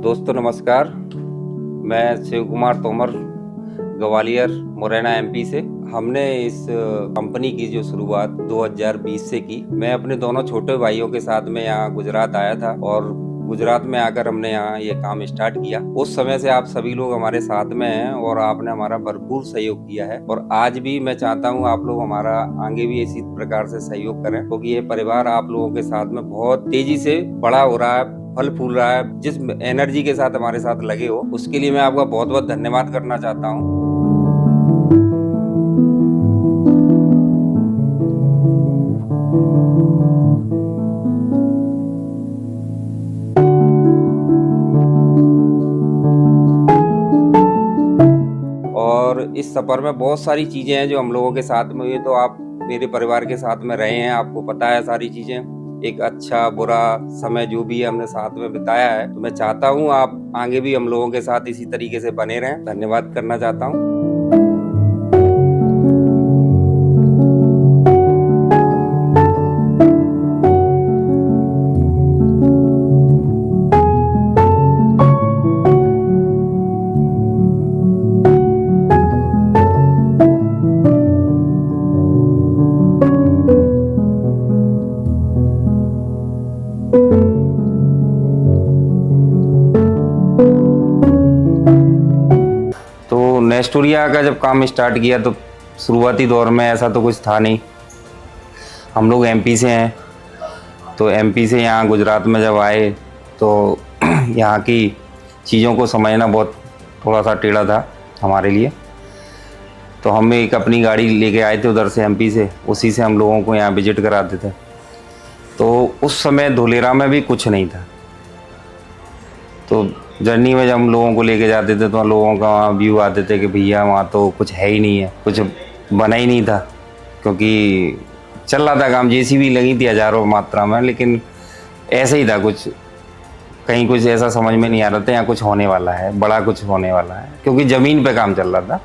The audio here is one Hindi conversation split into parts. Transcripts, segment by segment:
दोस्तों नमस्कार। मैं शिव कुमार तोमर, ग्वालियर मुरैना एमपी से। हमने इस कंपनी की जो शुरुआत 2020 से की। मैं अपने दोनों छोटे भाइयों के साथ में यहाँ गुजरात आया था और गुजरात में आकर हमने यहाँ ये काम स्टार्ट किया। उस समय से आप सभी लोग हमारे साथ में हैं और आपने हमारा भरपूर सहयोग किया है और आज भी मैं चाहता हूँ आप लोग हमारा आगे भी इसी प्रकार से सहयोग करें, क्योंकि ये परिवार आप लोगों के साथ में बहुत तेजी से बड़ा हो रहा है, फल फूल रहा है। जिस एनर्जी के साथ हमारे साथ लगे हो उसके लिए मैं आपका बहुत बहुत धन्यवाद करना चाहता हूँ। और इस सफर में बहुत सारी चीजें हैं जो हम लोगों के साथ में हुई। तो आप मेरे परिवार के साथ में रहे हैं, आपको पता है सारी चीजें। एक अच्छा बुरा समय जो भी हमने साथ में बिताया है, तो मैं चाहता हूँ आप आगे भी हम लोगों के साथ इसी तरीके से बने रहें। धन्यवाद करना चाहता हूँ। तो नेस्टोरिया का जब काम स्टार्ट किया तो शुरुआती दौर में ऐसा तो कुछ था नहीं। हम लोग एमपी से हैं, तो एमपी से यहाँ गुजरात में जब आए तो यहाँ की चीज़ों को समझना बहुत थोड़ा सा टेढ़ा था हमारे लिए। तो हम एक अपनी गाड़ी लेके आए थे उधर से, एमपी से, उसी से हम लोगों को यहाँ विजिट कराते थे। तो उस समय धुलेरा में भी कुछ नहीं था। तो जर्नी में जब हम लोगों को लेके जाते थे तो लोगों का वहाँ व्यू आते थे कि भैया वहाँ तो कुछ है ही नहीं है, कुछ बना ही नहीं था, क्योंकि चल रहा था काम, जेसीबी लगी थी हजारों मात्रा में, लेकिन ऐसे ही था, कुछ कहीं कुछ ऐसा समझ में नहीं आ रहा था यहाँ कुछ होने वाला है, बड़ा कुछ होने वाला है, क्योंकि ज़मीन पे काम चल रहा था।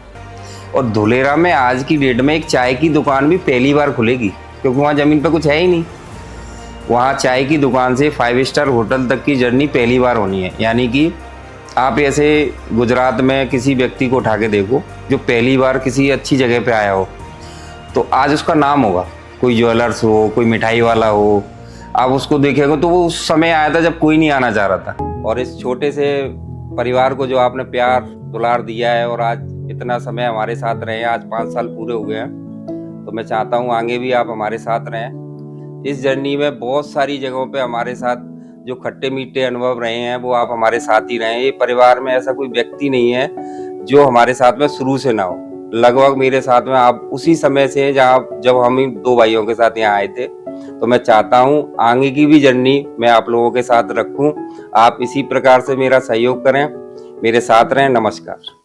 और धुलेरा में आज की डेट में एक चाय की दुकान भी पहली बार खुलेगी, क्योंकि वहाँ ज़मीन पे कुछ है ही नहीं। वहाँ चाय की दुकान से 5 स्टार होटल तक की जर्नी पहली बार होनी है। यानी कि आप ऐसे गुजरात में किसी व्यक्ति को उठा के देखो जो पहली बार किसी अच्छी जगह पे आया हो, तो आज उसका नाम होगा। कोई ज्वेलर्स हो, कोई मिठाई वाला हो, आप उसको देखेंगे तो वो उस समय आया था जब कोई नहीं आना चाह रहा था। और इस छोटे से परिवार को जो आपने प्यार दुलार दिया है और आज इतना समय हमारे साथ रहे, आज 5 साल पूरे हुए हैं, तो मैं चाहता हूँ आगे भी आप हमारे साथ रहें। इस जर्नी में बहुत सारी जगहों पे हमारे साथ जो खट्टे मीठे अनुभव रहे हैं वो आप हमारे साथ ही रहें। ये परिवार में ऐसा कोई व्यक्ति नहीं है जो हमारे साथ में शुरू से ना हो। लगभग मेरे साथ में आप उसी समय से जब हम इन 2 भाइयों के साथ यहाँ आए थे। तो मैं चाहता हूँ आगे की भी जर्नी मैं आप लोगों के साथ रखूँ। आप इसी प्रकार से मेरा सहयोग करें, मेरे साथ रहें। नमस्कार।